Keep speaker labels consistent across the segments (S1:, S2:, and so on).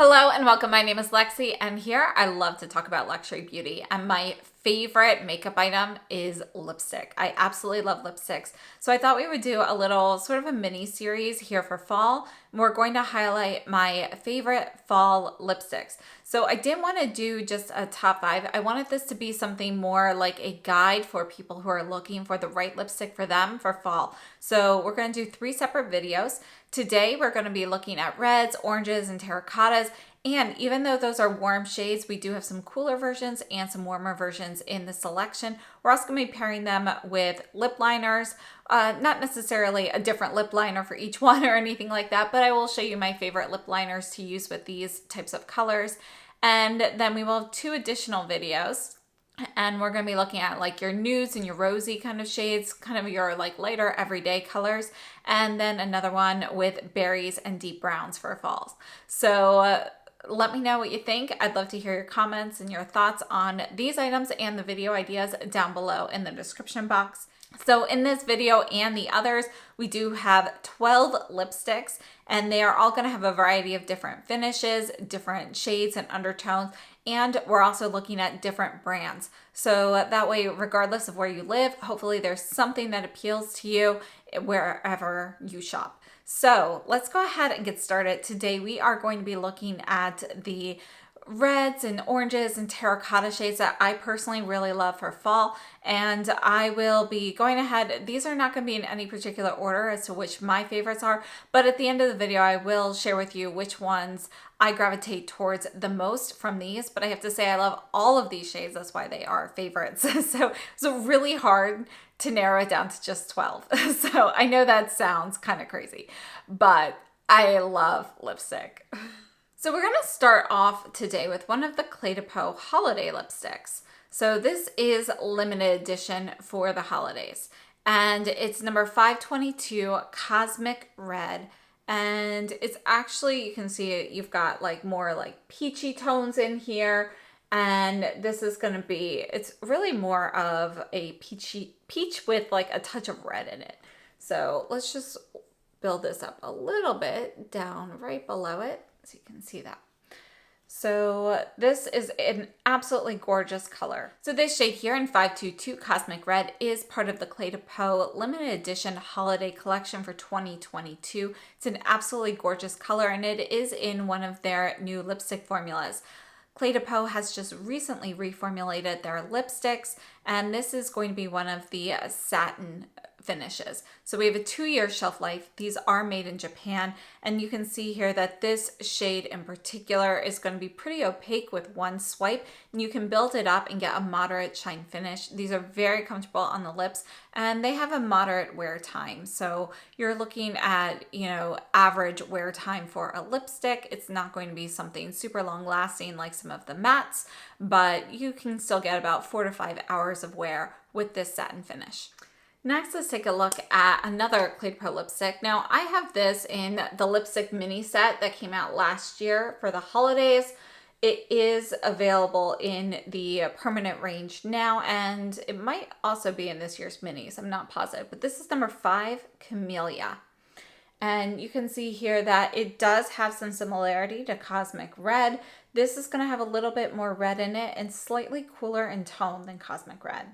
S1: Hello and welcome. My name is Lexi, and here I love to talk about luxury beauty, and my favorite makeup item is lipstick. I absolutely love lipsticks. So I thought we would do a little sort of a mini series here for fall. We're going to highlight my favorite fall lipsticks. So I didn't want to do just a top 5. I wanted this to be something more like a guide for people who are looking for the right lipstick for them for fall. So we're going to do 3 separate videos. Today we're going to be looking at reds, oranges, and terracottas. And even though those are warm shades, we do have some cooler versions and some warmer versions in the selection. We're also going to be pairing them with lip liners, not necessarily a different lip liner for each one or anything like that, but I will show you my favorite lip liners to use with these types of colors. And then we will have 2 additional videos. And we're going to be looking at like your nudes and your rosy kind of shades, kind of your like lighter everyday colors. And then another one with berries and deep browns for falls. So let me know what you think. I'd love to hear your comments and your thoughts on these items and the video ideas down below in the description box. So in this video and the others, we do have 12 lipsticks, and they are all going to have a variety of different finishes, different shades and undertones, and we're also looking at different brands. So that way, regardless of where you live, hopefully there's something that appeals to you wherever you shop. So let's go ahead and get started. Today we are going to be looking at the reds and oranges and terracotta shades that I personally really love for fall, and I will be going ahead. These are not going to be in any particular order as to which my favorites are, but at the end of the video I will share with you which ones I gravitate towards the most from these. But I have to say I love all of these shades, that's why they are favorites. So it's really hard to narrow it down to just 12. So I know that sounds kind of crazy, but I love lipstick. So we're going to start off today with one of the Cle de Peau holiday lipsticks. So this is limited edition for the holidays, and it's number 522 Cosmic Red. And it's actually, you can see it, you've got like more like peachy tones in here. And this is going to be, it's really more of a peach with like a touch of red in it. So let's just build this up a little bit down right below it, so you can see that. So this is an absolutely gorgeous color. So this shade here in 522 Cosmic Red is part of the Cle de Peau limited edition holiday collection for 2022. It's an absolutely gorgeous color, and it is in one of their new lipstick formulas. Cle de Peau has just recently reformulated their lipsticks, and this is going to be one of the satin finishes. So we have a 2-year shelf life. These are made in Japan, and you can see here that this shade in particular is going to be pretty opaque with one swipe, and you can build it up and get a moderate shine finish. These are very comfortable on the lips, and they have a moderate wear time. So you're looking at, average wear time for a lipstick. It's not going to be something super long lasting like some of the mattes, but you can still get about 4 to 5 hours of wear with this satin finish. Next, let's take a look at another Cle de Peau lipstick. Now, I have this in the lipstick mini set that came out last year for the holidays. It is available in the permanent range now, and it might also be in this year's minis. I'm not positive, but this is number 5, Camellia. And you can see here that it does have some similarity to Cosmic Red. This is going to have a little bit more red in it and slightly cooler in tone than Cosmic Red.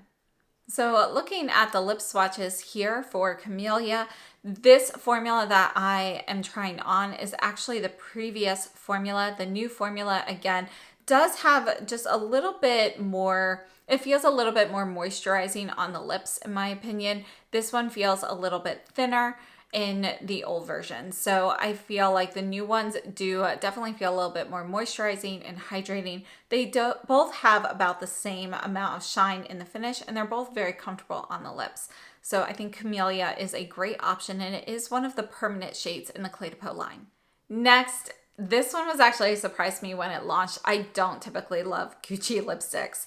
S1: So looking at the lip swatches here for Camellia, this formula that I am trying on is actually the previous formula. The new formula, again, does have just a little bit more, it feels a little bit more moisturizing on the lips, in my opinion. This one feels a little bit thinner in the old version. So I feel like the new ones do definitely feel a little bit more moisturizing and hydrating. They both have about the same amount of shine in the finish, and they're both very comfortable on the lips. So I think Camellia is a great option, and it is one of the permanent shades in the Cle de Peau line. Next, this one was actually a surprise to me when it launched. I don't typically love Gucci lipsticks,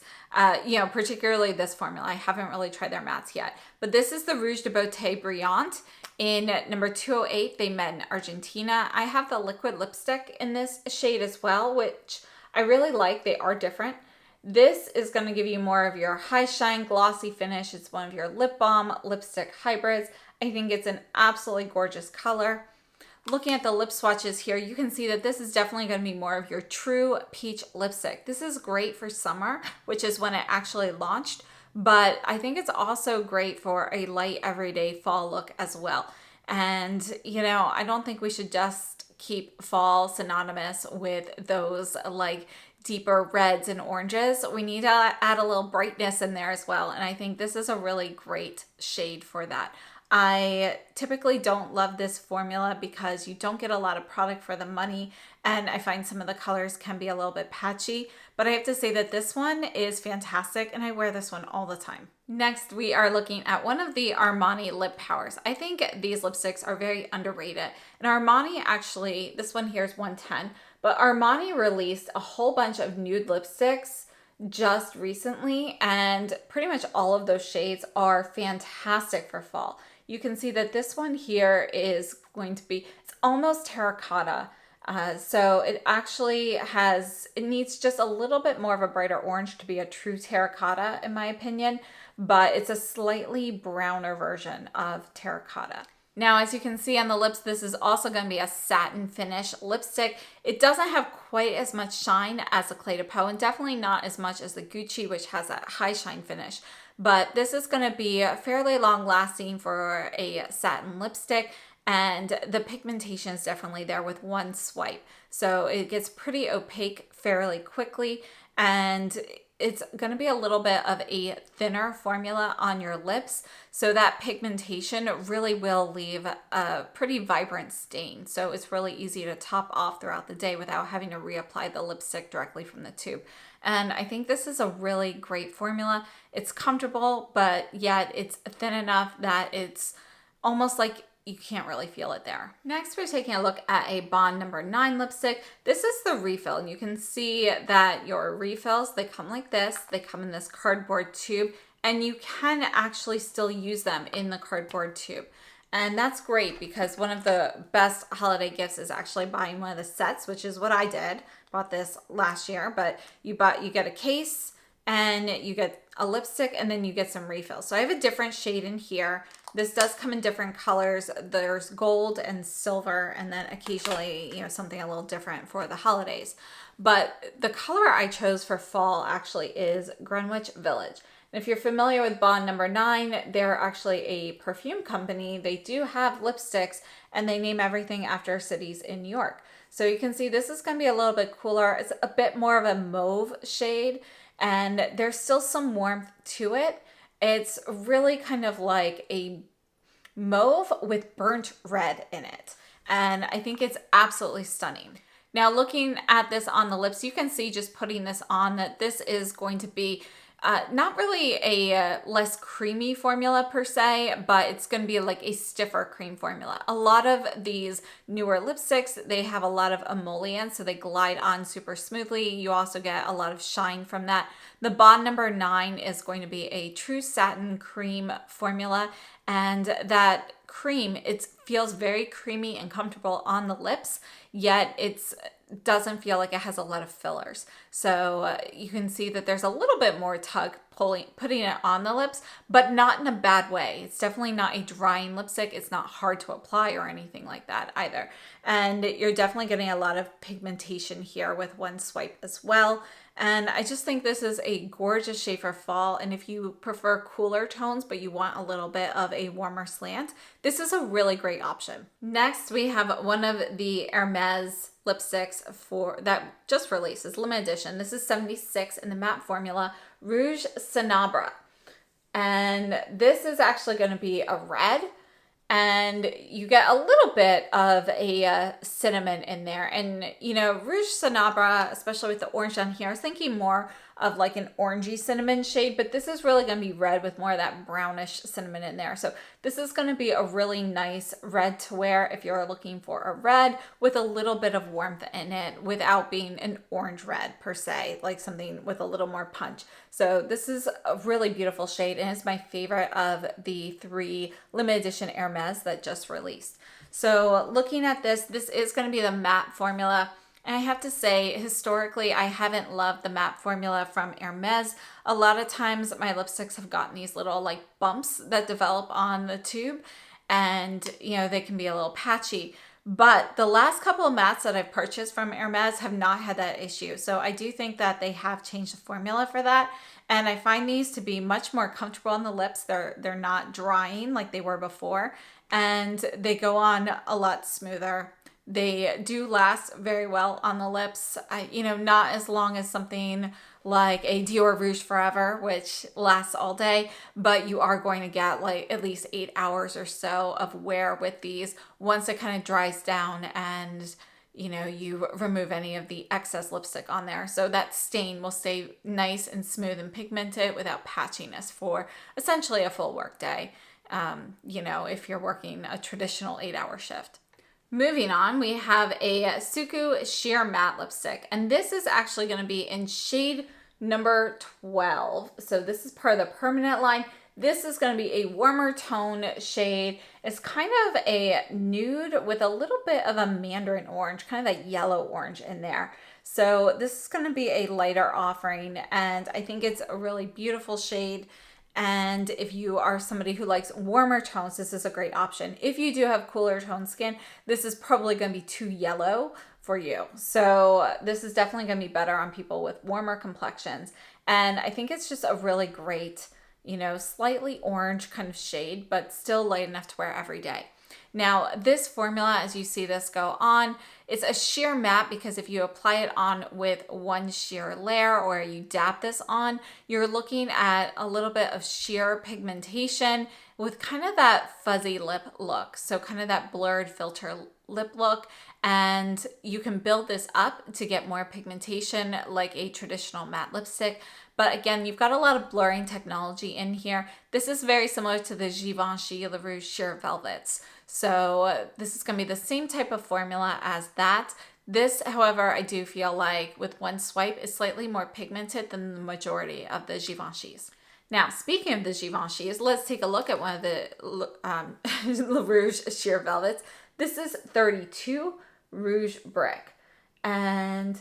S1: particularly this formula. I haven't really tried their mattes yet, but this is the Rouge de Beauté Brillant in number 208. They met in Argentina. I have the liquid lipstick in this shade as well, which I really like. They are different. This is going to give you more of your high shine glossy finish. It's one of your lip balm lipstick hybrids. I think it's an absolutely gorgeous color. looking at the lip swatches here, you can see that this is definitely going to be more of your true peach lipstick. This is great for summer, which is when it actually launched, but I think it's also great for a light everyday fall look as well. And, you know, I don't think we should just keep fall synonymous with those like deeper reds and oranges. We need to add a little brightness in there as well. And I think this is a really great shade for that. I typically don't love this formula because you don't get a lot of product for the money, and I find some of the colors can be a little bit patchy, but I have to say that this one is fantastic and I wear this one all the time. Next, we are looking at one of the Armani lip powers. I think these lipsticks are very underrated, and Armani actually, this one here is 110, but Armani released a whole bunch of nude lipsticks just recently, and pretty much all of those shades are fantastic for fall. You can see that this one here is going to be, it's almost terracotta. So it actually it needs just a little bit more of a brighter orange to be a true terracotta in my opinion, but it's a slightly browner version of terracotta. Now, as you can see on the lips, this is also going to be a satin finish lipstick. It doesn't have quite as much shine as the Cle de Peau, and definitely not as much as the Gucci, which has a high shine finish. But this is going to be fairly long lasting for a satin lipstick, and the pigmentation is definitely there with one swipe. So it gets pretty opaque fairly quickly, and it's going to be a little bit of a thinner formula on your lips, so that pigmentation really will leave a pretty vibrant stain. So it's really easy to top off throughout the day without having to reapply the lipstick directly from the tube. And I think this is a really great formula. It's comfortable, but yet it's thin enough that it's almost like you can't really feel it there. Next, we're taking a look at a Bond No. 9 lipstick. This is the refill, and you can see that your refills, they come like this. They come in this cardboard tube, and you can actually still use them in the cardboard tube. And that's great because one of the best holiday gifts is actually buying one of the sets, which is what I did. Bought this last year, but you get a case and you get a lipstick and then you get some refills. So I have a different shade in here. This does come in different colors. There's gold and silver, and then occasionally, you know, something a little different for the holidays. But the color I chose for fall actually is Greenwich Village. And if you're familiar with Bond No. 9, they're actually a perfume company. They do have lipsticks, and they name everything after cities in New York. So you can see this is going to be a little bit cooler. It's a bit more of a mauve shade, and there's still some warmth to it. It's really kind of like a mauve with burnt red in it. And I think it's absolutely stunning. Now, looking at this on the lips, you can see just putting this on that this is going to be not really a less creamy formula per se, but it's going to be like a stiffer cream formula. A lot of these newer lipsticks, they have a lot of emollient, so they glide on super smoothly. You also get a lot of shine from that. The Bond No. 9 is going to be a true satin cream formula, and that cream, it feels very creamy and comfortable on the lips, yet it's doesn't feel like it has a lot of fillers. So you can see that there's a little bit more tug putting it on the lips, but not in a bad way. It's definitely not a drying lipstick. It's not hard to apply or anything like that either. And you're definitely getting a lot of pigmentation here with one swipe as well. And I just think this is a gorgeous shade for fall. And if you prefer cooler tones, but you want a little bit of a warmer slant, this is a really great option. Next, we have one of the Hermès lipsticks that just released. It's limited edition. This is 76 in the matte formula, Rouge Cinabre. And this is actually going to be a red. And you get a little bit of a cinnamon in there. And, you know, Rouge Cinabre, especially with the orange on here, I was thinking more of like an orangey cinnamon shade, but this is really going to be red with more of that brownish cinnamon in there. So this is going to be a really nice red to wear if you're looking for a red with a little bit of warmth in it without being an orange red per se, like something with a little more punch. So this is a really beautiful shade, and it's my favorite of the 3 limited edition Hermès that just released. So looking at this is going to be the matte formula. And I have to say, historically, I haven't loved the matte formula from Hermès. A lot of times my lipsticks have gotten these little like bumps that develop on the tube, and you know, they can be a little patchy. But the last couple of mattes that I've purchased from Hermès have not had that issue. So I do think that they have changed the formula for that. And I find these to be much more comfortable on the lips. They're not drying like they were before. And they go on a lot smoother. They do last very well on the lips. Not as long as something like a Dior Rouge Forever, which lasts all day, but you are going to get like at least 8 hours or so of wear with these once it kind of dries down and you remove any of the excess lipstick on there. So that stain will stay nice and smooth and pigmented without patchiness for essentially a full work day. If you're working a traditional 8-hour shift. Moving on, we have a Suqqu Sheer Matte Lipstick, and this is actually going to be in shade number 12. So this is part of the permanent line. This is going to be a warmer tone shade. It's kind of a nude with a little bit of a mandarin orange, kind of that yellow orange in there. So this is going to be a lighter offering, and I think it's a really beautiful shade. And if you are somebody who likes warmer tones, this is a great option. If you do have cooler tone skin, this is probably going to be too yellow for you. So this is definitely going to be better on people with warmer complexions. And I think it's just a really great, slightly orange kind of shade, but still light enough to wear every day. Now, this formula, as you see this go on, it's a sheer matte because if you apply it on with one sheer layer or you dab this on, you're looking at a little bit of sheer pigmentation with kind of that fuzzy lip look. So kind of that blurred filter lip look. And you can build this up to get more pigmentation like a traditional matte lipstick. But again, you've got a lot of blurring technology in here. This is very similar to the Givenchy Le Rouge Sheer Velvets. So this is going to be the same type of formula as that. This, however, I do feel like with one swipe is slightly more pigmented than the majority of the Givenchys. Now, speaking of the Givenchys, let's take a look at one of the Le Rouge Sheer Velvets. This is 32 Rouge Brick. And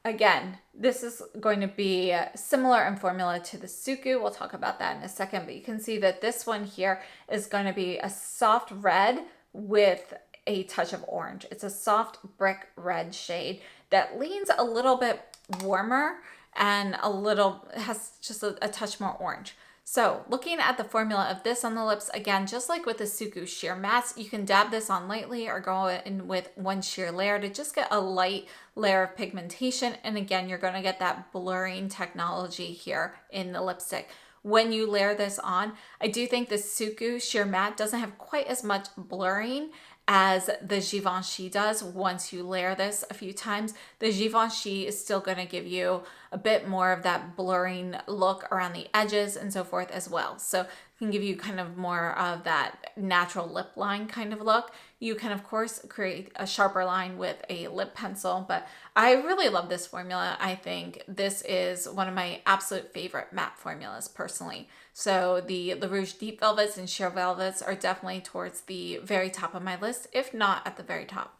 S1: again, this is going to be similar in formula to the Suqqu. We'll talk about that in a second, but you can see that this one here is going to be a soft red with a touch of orange. It's a soft brick red shade that leans a little bit warmer and has just a touch more orange. So looking at the formula of this on the lips, again, just like with the Suqqu Sheer Mattes, you can dab this on lightly or go in with one sheer layer to just get a light layer of pigmentation. And again, you're going to get that blurring technology here in the lipstick. When you layer this on, I do think the Suqqu Sheer Matte doesn't have quite as much blurring as the Givenchy does. Once you layer this a few times, the Givenchy is still going to give you a bit more of that blurring look around the edges and so forth as well. So it can give you kind of more of that natural lip line kind of look. You can, of course, create a sharper line with a lip pencil, but I really love this formula. I think this is one of my absolute favorite matte formulas personally. So the Le Rouge Deep Velvets and Sheer Velvets are definitely towards the very top of my list, if not at the very top.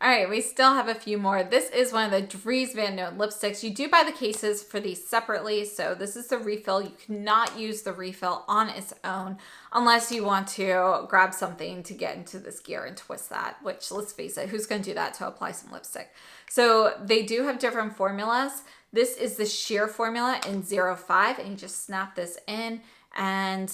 S1: All right, we still have a few more. This is one of the Dries Van Noten lipsticks. You do buy the cases for these separately, so this is the refill. You cannot use the refill on its own unless you want to grab something to get into this gear and twist that, which, let's face it, who's going to do that to apply some lipstick? So they do have different formulas. This is the sheer formula in 05, and you just snap this in, and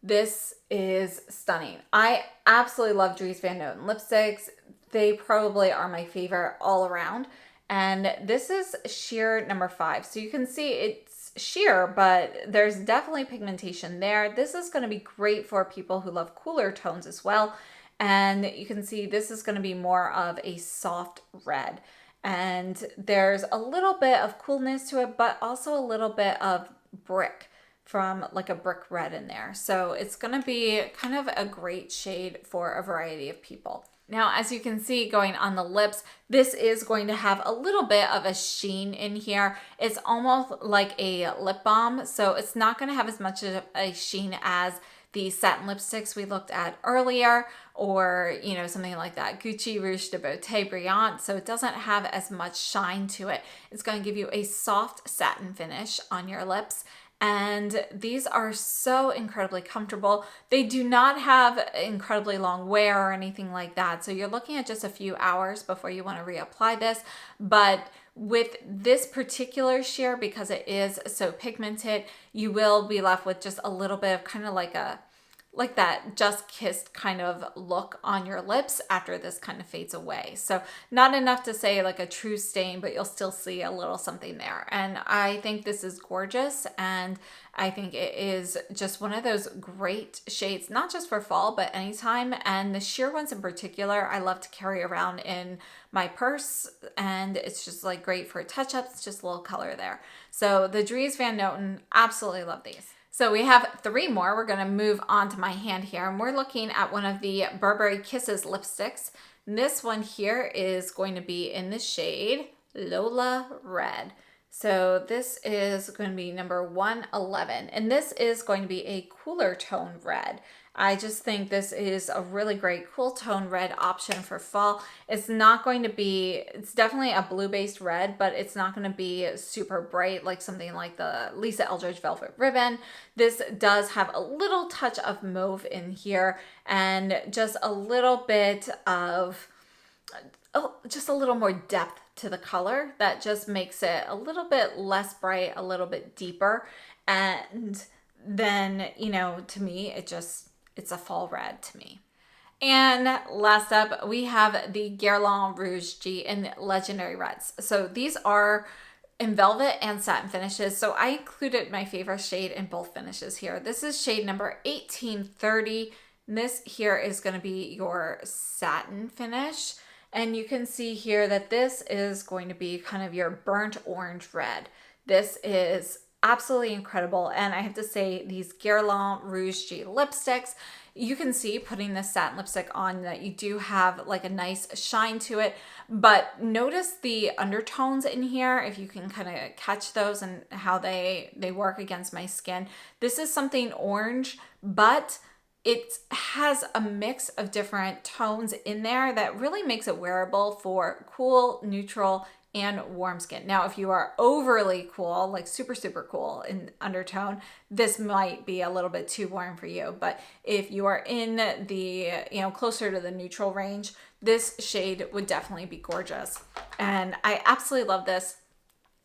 S1: this is stunning. I absolutely love Dries Van Noten lipsticks. They probably are my favorite all around. And this is sheer number 5. So you can see it's sheer, but there's definitely pigmentation there. This is going to be great for people who love cooler tones as well. And you can see this is going to be more of a soft red. And there's a little bit of coolness to it, but also a little bit of brick from like a brick red in there. So it's going to be kind of a great shade for a variety of people. Now, as you can see going on the lips, this is going to have a little bit of a sheen in here. It's almost like a lip balm, so it's not going to have as much of a sheen as the satin lipsticks we looked at earlier, or, something like that Gucci Rouge de Beauté Brillant. So it doesn't have as much shine to it. It's going to give you a soft satin finish on your lips. And these are so incredibly comfortable. They do not have incredibly long wear or anything like that. So you're looking at just a few hours before you want to reapply this. But with this particular sheer, because it is so pigmented, you will be left with just a little bit of kind of like that just kissed kind of look on your lips after this kind of fades away. So not enough to say like a true stain, but you'll still see a little something there. And I think this is gorgeous. And I think it is just one of those great shades, not just for fall, but anytime. And the sheer ones in particular, I love to carry around in my purse. And it's just like great for touch-ups, just a little color there. So the Dries Van Noten, absolutely love these. So we have 3 more. We're going to move on to my hand here, and we're looking at one of the Burberry Kisses lipsticks. And this one here is going to be in the shade Lola Red. So this is going to be number 111, and this is going to be a cooler tone red. I just think this is a really great cool tone red option for fall. It's not going to be, it's definitely a blue-based red, but it's not going to be super bright like something like the Lisa Eldridge Velvet Ribbon. This does have a little touch of mauve in here and just a little bit of, just a little more depth to the color that just makes it a little bit less bright, a little bit deeper. And then, you know, to me, it's a fall red to me. And last up, we have the Guerlain Rouge G in Legendary Reds. So these are in velvet and satin finishes. So I included my favorite shade in both finishes here. This is shade number 1830. And this here is going to be your satin finish. And you can see here that this is going to be kind of your burnt orange red. This is absolutely incredible. And I have to say, these Guerlain Rouge G lipsticks, you can see putting this satin lipstick on that you do have like a nice shine to it. But notice the undertones in here, if you can kind of catch those and how they work against my skin. This is something orange, but it has a mix of different tones in there that really makes it wearable for cool, neutral, and warm skin. Now, if you are overly cool, like super, super cool in undertone, this might be a little bit too warm for you. But if you are in the, closer to the neutral range, this shade would definitely be gorgeous. And I absolutely love this.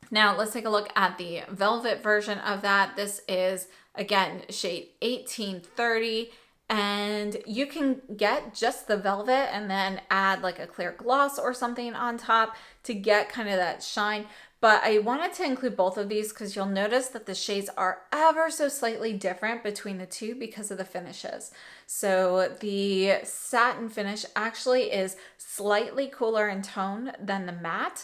S1: Now, let's take a look at the velvet version of that. This is, again, shade 1830. And you can get just the velvet and then add like a clear gloss or something on top to get kind of that shine. But I wanted to include both of these because you'll notice that the shades are ever so slightly different between the two because of the finishes. So the satin finish actually is slightly cooler in tone than the matte.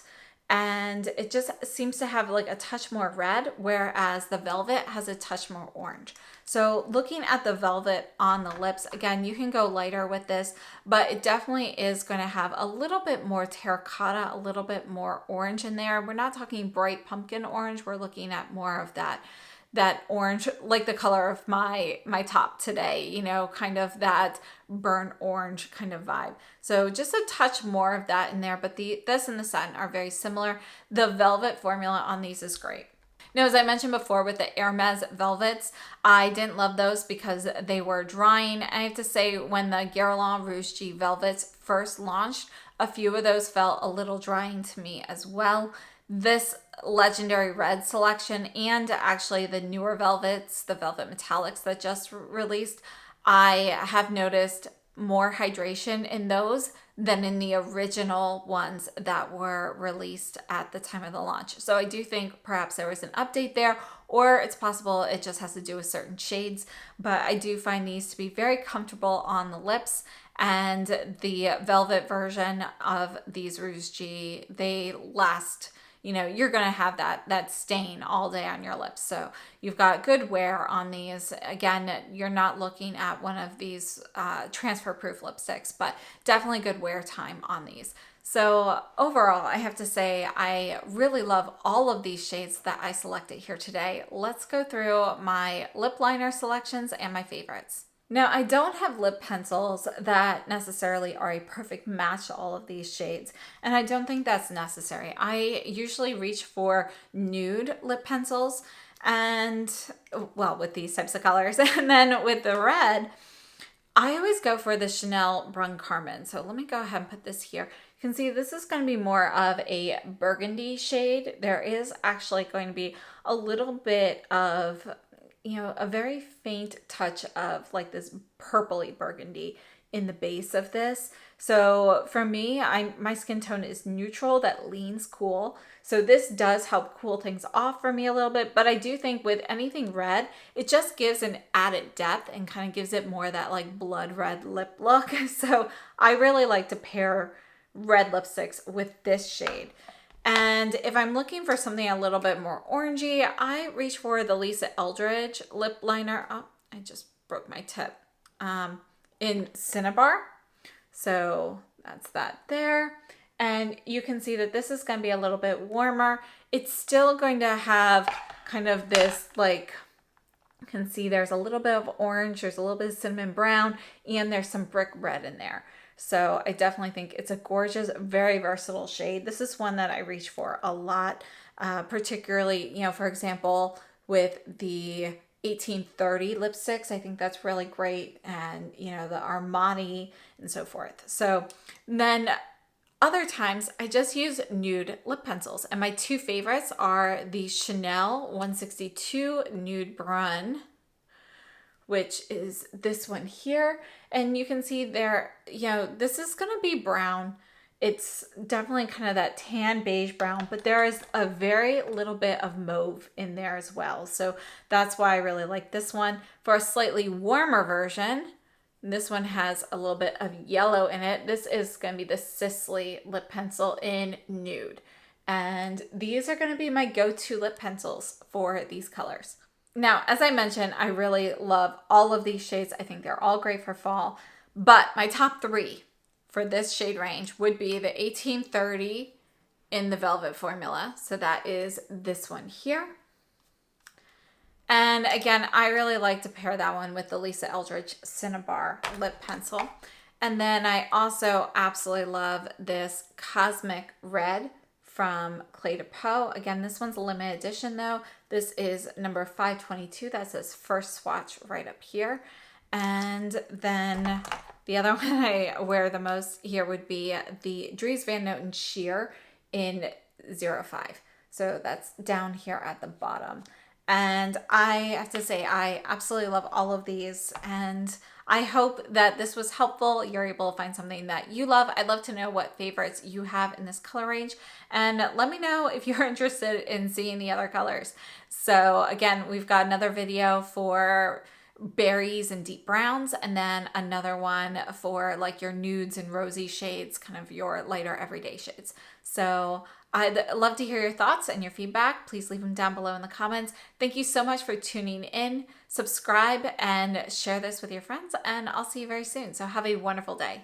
S1: And it just seems to have like a touch more red, whereas the velvet has a touch more orange. So looking at the velvet on the lips, again, you can go lighter with this, but it definitely is going to have a little bit more terracotta, a little bit more orange in there. We're not talking bright pumpkin orange. We're looking at more of that orange, like the color of my top today, kind of that burnt orange kind of vibe. So just a touch more of that in there, but this and the satin are very similar. The velvet formula on these is great. Now, as I mentioned before with the Hermès velvets, I didn't love those because they were drying. I have to say, when the Guerlain Rouge G velvets first launched, a few of those felt a little drying to me as well. This Legendary Red selection and actually the newer velvets, the Velvet Metallics that just released, I have noticed more hydration in those than in the original ones that were released at the time of the launch. So I do think perhaps there was an update there, or it's possible it just has to do with certain shades, but I do find these to be very comfortable on the lips. And the velvet version of these Rouge G, they last, you're going to have that stain all day on your lips. So you've got good wear on these. Again, you're not looking at one of these transfer proof lipsticks, but definitely good wear time on these. So overall, I have to say, I really love all of these shades that I selected here today. Let's go through my lip liner selections and my favorites. Now, I don't have lip pencils that necessarily are a perfect match to all of these shades, and I don't think that's necessary. I usually reach for nude lip pencils, And well, with these types of colors. And then with the red, I always go for the Chanel Brun Carmine. So let me go ahead and put this here. You can see this is going to be more of a burgundy shade. There is actually going to be a little bit of, you know, a very faint touch of like this purpley burgundy in the base of this. So for me, my skin tone is neutral that leans cool. So this does help cool things off for me a little bit, but I do think with anything red, it just gives an added depth and kind of gives it more that like blood red lip look. So I really like to pair red lipsticks with this shade. And if I'm looking for something a little bit more orangey, I reach for the Lisa Eldridge lip liner. Oh, I just broke my tip. In Cinnabar. So that's that there. And you can see that this is going to be a little bit warmer. It's still going to have kind of this, like, you can see there's a little bit of orange, there's a little bit of cinnamon brown, and there's some brick red in there. So I definitely think it's a gorgeous, very versatile shade. This is one that I reach for a lot, particularly, you know, for example, with the 1830 lipsticks. I think that's really great. And, you know, the Armani and so forth. So then other times I just use nude lip pencils. And my two favorites are the Chanel 162 Nude Brun, which is this one here. And you can see there, you know, this is going to be brown. It's definitely kind of that tan beige brown, but there is a very little bit of mauve in there as well. So that's why I really like this one. For a slightly warmer version, this one has a little bit of yellow in it. This is going to be the Sisley lip pencil in nude. And these are going to be my go-to lip pencils for these colors. Now, as I mentioned, I really love all of these shades. I think they're all great for fall, but my top three for this shade range would be the 1830 in the Velvet formula. So that is this one here. And again, I really like to pair that one with the Lisa Eldridge Cinnabar lip pencil. And then I also absolutely love this Cosmic Red from Cle de Peau. Again, this one's a limited edition though. This is number 522. That says first swatch right up here. And then the other one I wear the most here would be the Dries Van Noten Sheer in 05. So that's down here at the bottom. And I have to say, I absolutely love all of these. And I hope that this was helpful. You're able to find something that you love. I'd love to know what favorites you have in this color range. And let me know if you're interested in seeing the other colors. So again, we've got another video for berries and deep browns, and then another one for like your nudes and rosy shades, kind of your lighter everyday shades. So I'd love to hear your thoughts and your feedback. Please leave them down below in the comments. Thank you so much for tuning in. Subscribe and share this with your friends, and I'll see you very soon. So have a wonderful day.